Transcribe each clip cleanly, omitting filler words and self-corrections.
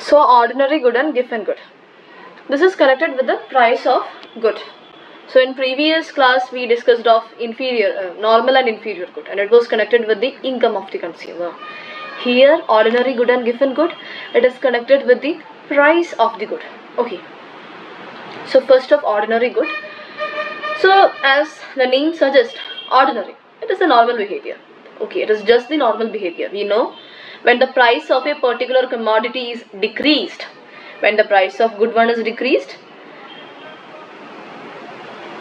So ordinary good and given good. This is connected with the price of good. So in previous class we discussed of normal and inferior good, and it was connected with the income of the consumer. Here ordinary good and given good, it is connected with the price of the good. Okay. So first of ordinary good. So as the name suggests, ordinary, it is a normal behavior. Okay, it is just the normal behavior. We know when the price of a particular commodity is decreased, when the price of good one is decreased,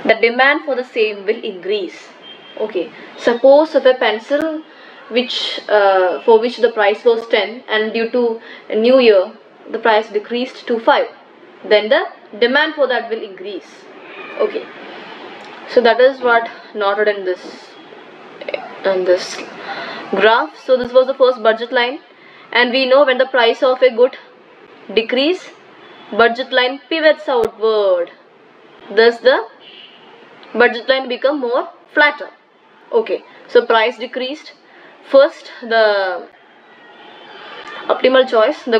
the demand for the same will increase. Okay, suppose if a pencil for which the price was 10 and due to a new year the price decreased to 5, then the demand for that will increase. Okay, so that is what noted in this graph. So this was the first budget line, and we know when the price of a good decrease, budget line pivots outward, thus the budget line become more flatter. Okay, so price decreased. First the optimal choice, the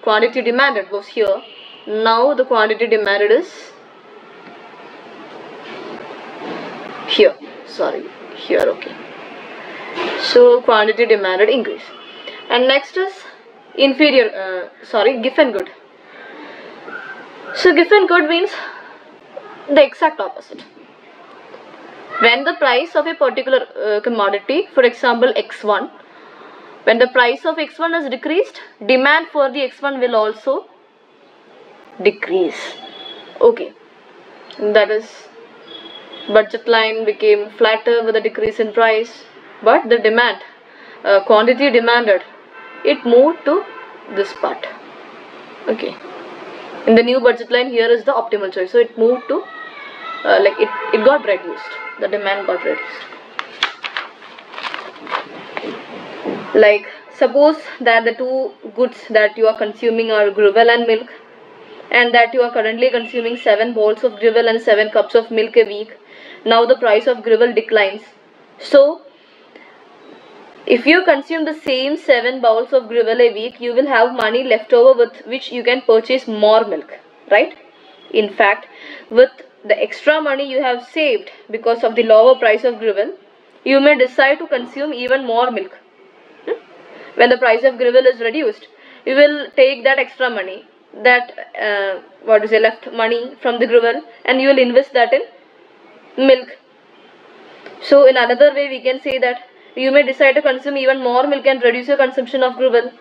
quantity demanded was here. Now the quantity demanded is here. Okay. So quantity demanded increase. And next is given good. So given good means the exact opposite. When the price of a particular commodity, for example X1, when the price of X1 is decreased, demand for the X1 will also decrease. Okay, that is, budget line became flatter with a decrease in price, but the demand, quantity demanded, it moved to this part. Okay, in the new budget line here is the optimal choice, so it moved to it got reduced, the demand got reduced. Like suppose that the two goods that you are consuming are gruel and milk, and that you are currently consuming 7 bowls of gruel and 7 cups of milk a week. Now the price of gruel declines. So if you consume the same 7 bowls of gruel a week, you will have money left over with which you can purchase more milk, right? In fact, with the extra money you have saved because of the lower price of gruel, you may decide to consume even more milk. When the price of gruel is reduced, you will take that extra money, that left money from the gruel, and you will invest that in milk. So in another way we can say that you may decide to consume even more milk and reduce your consumption of gruel.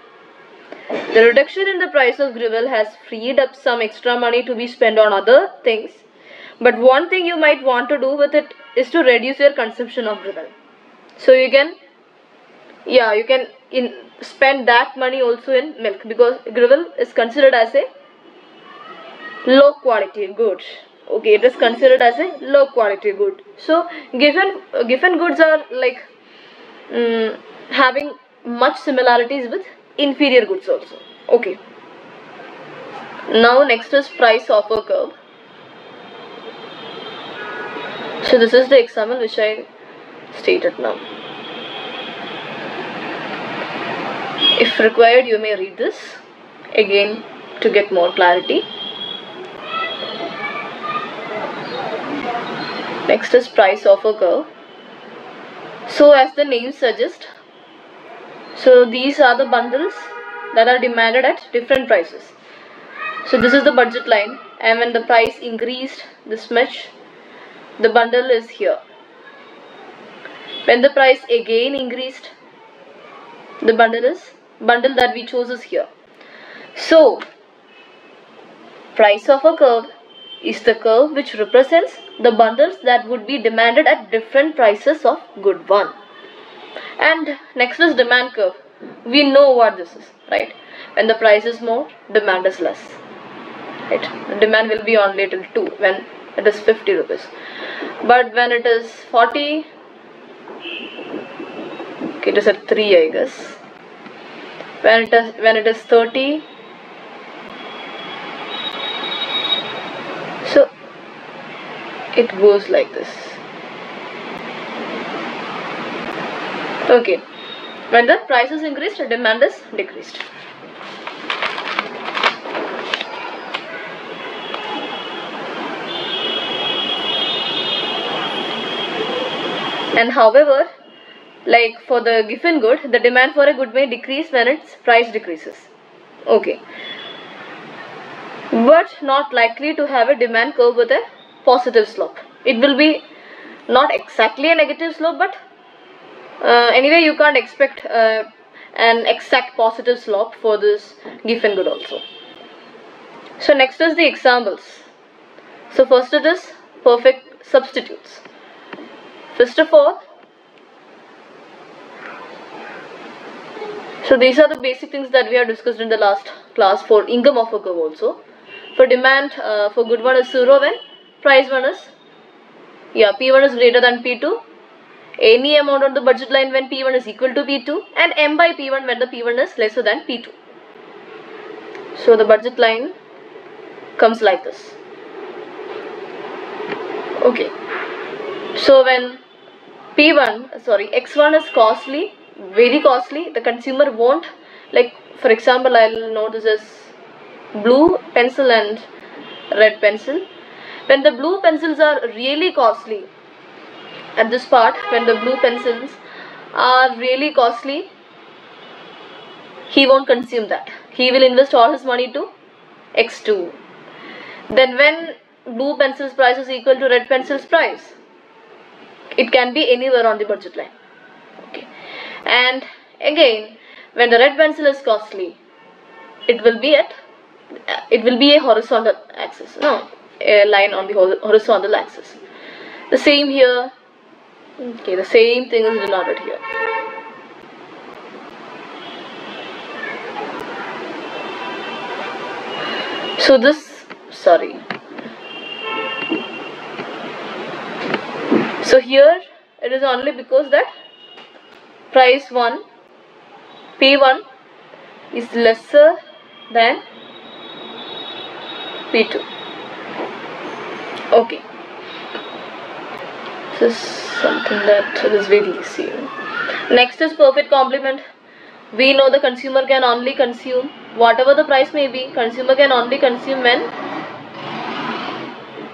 The reduction in the price of gruel has freed up some extra money to be spent on other things, but one thing you might want to do with it is to reduce your consumption of gruel. So you can spend that money also in milk, because gruel is considered as a low quality good. Okay, it is considered as a low quality good. So given goods are like having much similarities with inferior goods also. Okay, now next is price offer curve. So this is the example which I stated now. If required, you may read this again to get more clarity. Next is price offer curve. So as the name suggests, so these are the bundles that are demanded at different prices. So this is the budget line, and when the price increased this much, the bundle is here. When the price again increased, the bundle that we chose is here. So price of a curve is the curve which represents the bundles that would be demanded at different prices of good one. And next is demand curve. We know what this is, right? When the price is more, demand is less, right? The demand will be only till 2 when it is 50 rupees, but when it is 40, okay, it is at 3 I guess. When it is 30, so it goes like this. Okay, when the price is increased, demand is decreased. And however, like for the given good, the demand for a good may decrease when its price decreases. Okay. But not likely to have a demand curve with a positive slope. It will be not exactly a negative slope, but anyway you can't expect an exact positive slope for this given good also. So next is the examples. So first it is perfect substitutes. First of all, so these are the basic things that we have discussed in the last class for income of a curve also. For demand, for good one is 0 when price one is, P1 is greater than P2. Any amount on the budget line when P1 is equal to P2, and M by P1 when the P1 is lesser than P2. So the budget line comes like this. Okay. So when X1 is costly, very costly, the consumer won't, like for example, I'll note this as blue pencil and red pencil. When the blue pencils are really costly, at this part, when the blue pencils are really costly, he won't consume that. He will invest all his money to X2. Then when blue pencil's price is equal to red pencil's price, it can be anywhere on the budget line. Okay. And again, when the red pencil is costly, it will be a horizontal axis. No, a line on the horizontal axis. The same here. Okay, the same thing is denoted here. So So here it is only because that price 1, P1 is lesser than P2. Okay. This is something that is very easy. Next is perfect complement. We know the consumer can only consume, whatever the price may be, consumer can only consume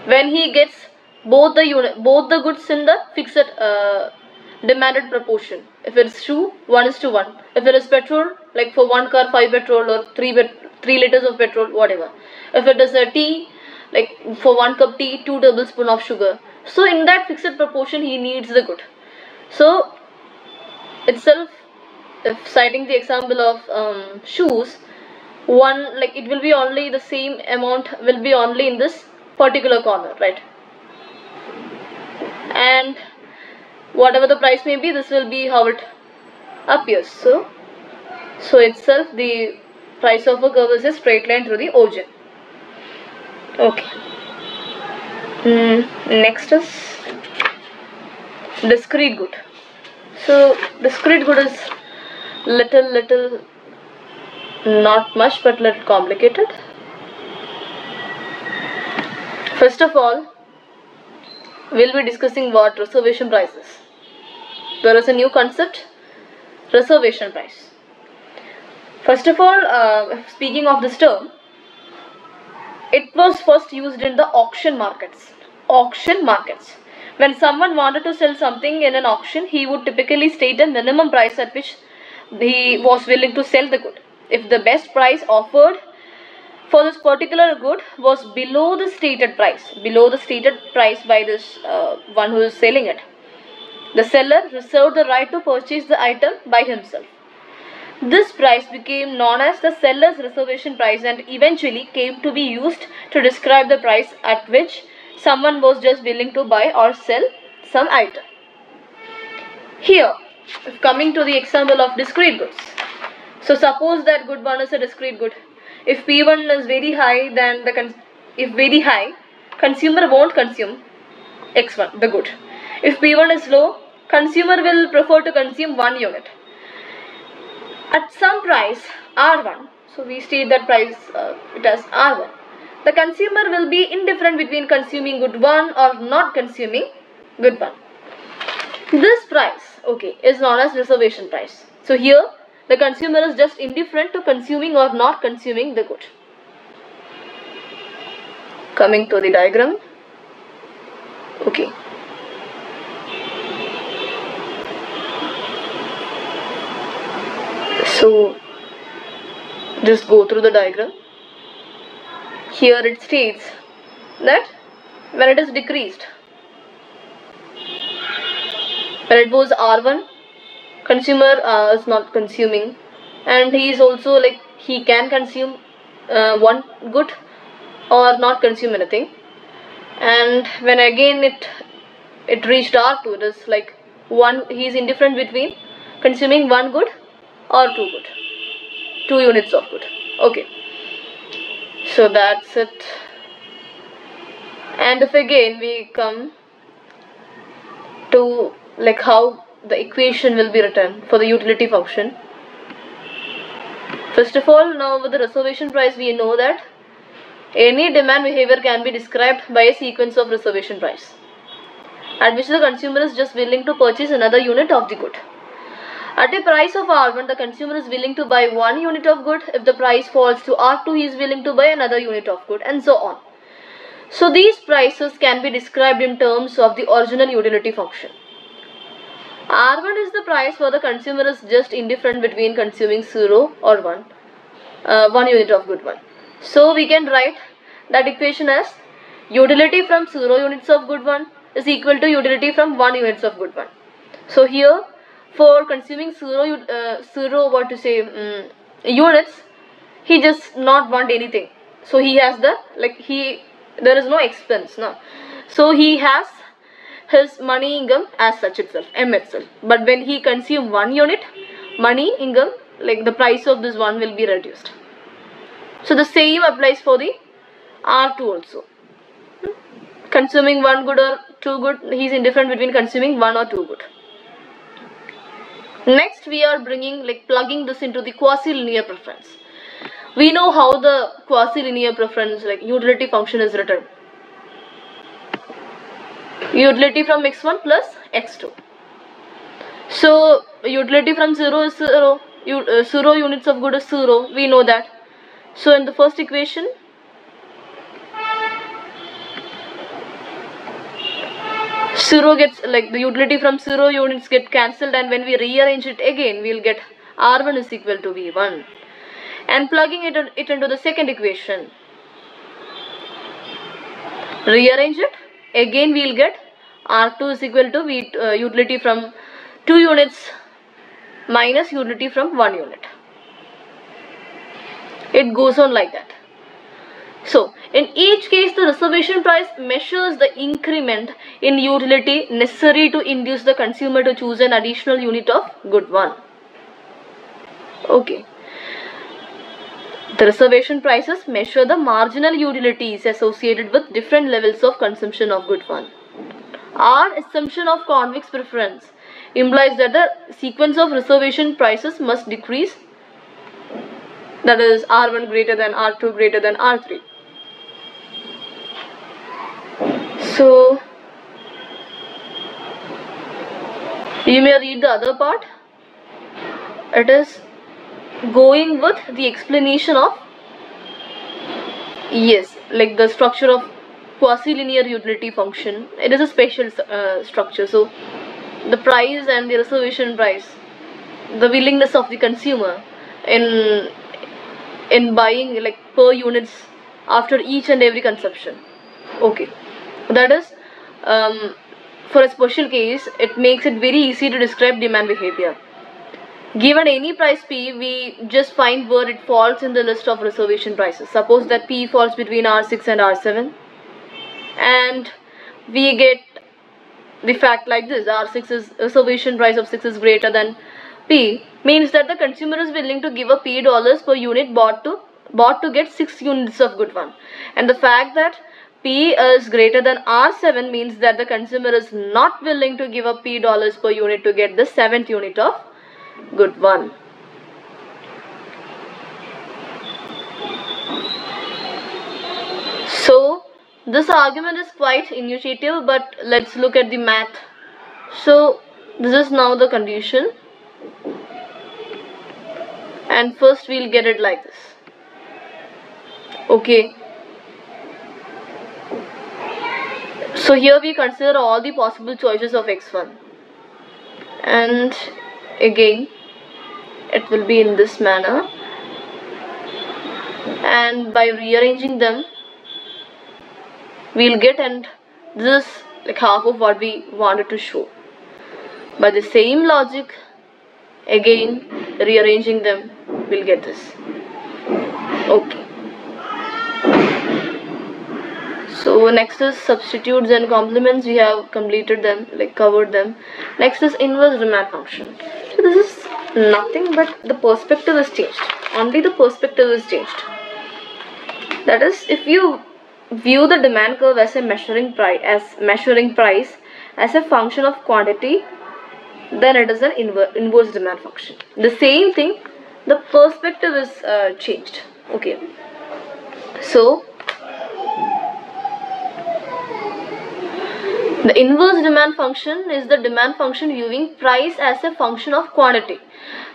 when he gets both the goods in the fixed demanded proportion. If it is shoe, 1:1. If it is petrol, like for one car 5 petrol or 3 liters of petrol, whatever. If it is a tea, like for 1 cup tea, 2 tablespoons of sugar. So in that fixed proportion he needs the good. So itself, if citing the example of shoes, it will be only the same amount will be only in this particular corner, right? And whatever the price may be, this will be how it appears. So itself the price of a curve is a straight line through the origin. Okay. Next is discrete good. So discrete good is little not much but little complicated. First of all, we'll be discussing what reservation price is. There is a new concept, reservation price. First of all, speaking of this term, it was first used in the auction markets. When someone wanted to sell something in an auction, he would typically state a minimum price at which he was willing to sell the good. If the best price offered for this particular good was below the stated price by this one who is selling it, the seller reserved the right to purchase the item by himself. This price became known as the seller's reservation price and eventually came to be used to describe the price at which someone was just willing to buy or sell some item. Here, coming to the example of discrete goods. So suppose that good one is a discrete good. If P1 is very high, then consumer won't consume X1, the good. If P1 is low, consumer will prefer to consume 1 unit. At some price R1, so we state that price it as R1. The consumer will be indifferent between consuming good 1 or not consuming good 1. This price, okay, is known as reservation price. So here the consumer is just indifferent to consuming or not consuming the good. Coming to the diagram. Okay. So just go through the diagram. Here it states that when it is decreased, when it was R1, consumer is not consuming, and he is also like he can consume one good or not consume anything. And when again it reached R2, it is like one, he is indifferent between consuming one good or two good, 2 units of good. Okay, so that's it. And if again we come to like how the equation will be written for the utility function. First of all, now with the reservation price, we know that any demand behavior can be described by a sequence of reservation price, at which the consumer is just willing to purchase another unit of the good. At a price of R1, the consumer is willing to buy 1 unit of good. If the price falls to R2, he is willing to buy another unit of good, and so on. So these prices can be described in terms of the original utility function. R1 is the price where the consumer is just indifferent between consuming 0 or 1, 1 unit of good 1. So we can write that equation as utility from 0 units of good 1 is equal to utility from 1 units of good 1. So here for consuming 0 units, he just not want anything. So he has the there is no expense now. So he has his money income as such itself, M itself. But when he consume 1 unit, money income, like the price of this one will be reduced. So the same applies for the R2 also. Consuming 1 good or 2 good, he is indifferent between consuming 1 or 2 good. Next we are plugging this into the quasi-linear preference. We know how the quasi-linear preference utility function is written. Utility from x1 plus x2. So utility from 0 is 0, 0 units of good is 0, we know that. So in the first equation, zero gets the utility from 0 units get cancelled, and when we rearrange it again, we will get R1 is equal to V1. And plugging it into the second equation, rearrange it, again we will get R2 is equal to utility from 2 units minus utility from 1 unit. It goes on like that. So in each case, the reservation price measures the increment in utility necessary to induce the consumer to choose an additional unit of good 1. Okay. The reservation prices measure the marginal utilities associated with different levels of consumption of good 1. Our assumption of convex preference implies that the sequence of reservation prices must decrease, that is R1 greater than R2 greater than R3. So you may read the other part. It is going with the explanation of the structure of quasi-linear utility function. It is a special structure. So the price and the reservation price, the willingness of the consumer in buying per units after each and every consumption. Okay, that is for a special case, it makes it very easy to describe demand behavior. Given any price P, we just find where it falls in the list of reservation prices. Suppose that P falls between R6 and R7, and we get the fact like this: R6 is reservation price of 6 is greater than P, means that the consumer is willing to give a P dollars per unit bought to get 6 units of good 1. And the fact that P is greater than R7 means that the consumer is not willing to give a P dollars per unit to get the 7th unit of good 1. So this argument is quite intuitive, but let's look at the math. So this is now the condition, and first we'll get it like this. Okay, so here we consider all the possible choices of x1, and again it will be in this manner, and by rearranging them we'll get, and this is like half of what we wanted to show. By the same logic, again rearranging them, we'll get this. Okay. So next is substitutes and complements. We have completed them, like covered them. Next is inverse demand function. So this is nothing but the perspective is changed. Only the perspective is changed. That is, if you view the demand curve as a measuring price as a function of quantity, then it is an inverse demand function. The same thing, the perspective is changed. Okay. So the inverse demand function is the demand function viewing price as a function of quantity.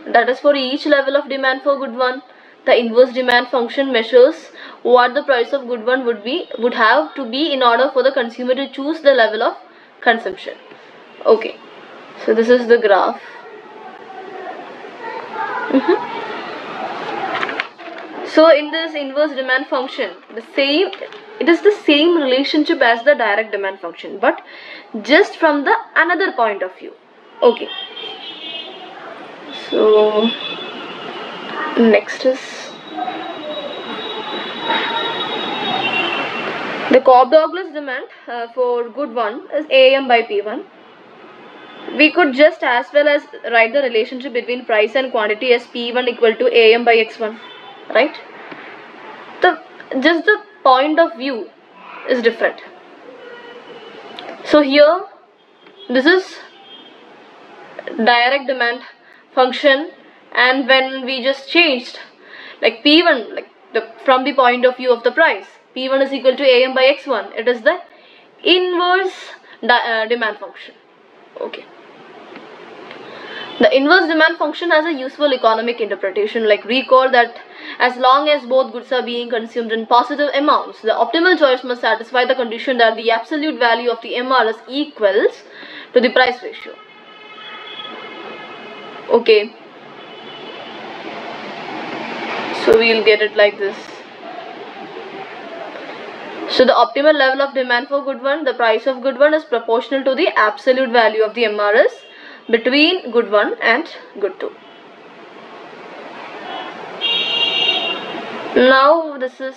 That is, for each level of demand for good one, the inverse demand function measures what the price of good one would have to be in order for the consumer to choose the level of consumption. Okay, so this is the graph. So in this inverse demand function, it is the same relationship as the direct demand function, but just from the another point of view. Okay. So next is the Cobb-Douglas demand for good one is AAM by P1. We could just as well as write the relationship between price and quantity as P1 equal to AAM by X1, right? Just the point of view is different. So here this is direct demand function, and when we just changed like P1, like from the point of view of the price, P1 is equal to AM by X1, it is the inverse demand function. Okay. The inverse demand function has a useful economic interpretation. Like, recall that as long as both goods are being consumed in positive amounts, the optimal choice must satisfy the condition that the absolute value of the MRS equals to the price ratio. Okay. So we'll get it like this. So the optimal level of demand for good one, the price of good one, is proportional to the absolute value of the MRS between good 1 and good 2. Now this is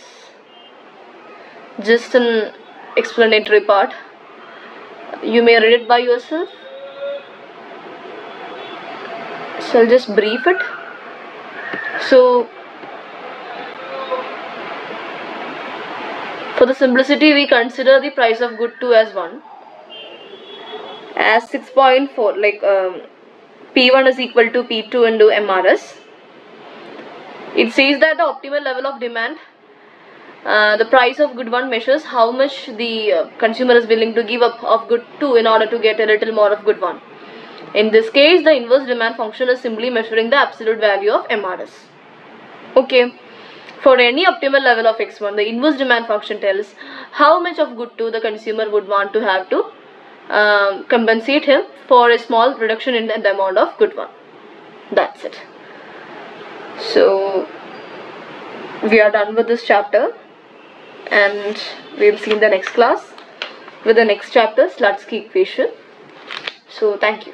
just an explanatory part. You may read it by yourself. So I'll just brief it. So for the simplicity, we consider the price of good 2 as 1. As 6.4, like P1 is equal to P2 into MRS. It says that the optimal level of demand, the price of good 1 measures how much the consumer is willing to give up of good 2 in order to get a little more of good 1. In this case, the inverse demand function is simply measuring the absolute value of MRS. Okay. For any optimal level of X1, the inverse demand function tells how much of good 2 the consumer would want to have to compensate him for a small reduction in the amount of good 1. That's it. So we are done with this chapter, and we'll see in the next class with the next chapter, Slutsky equation. So thank you.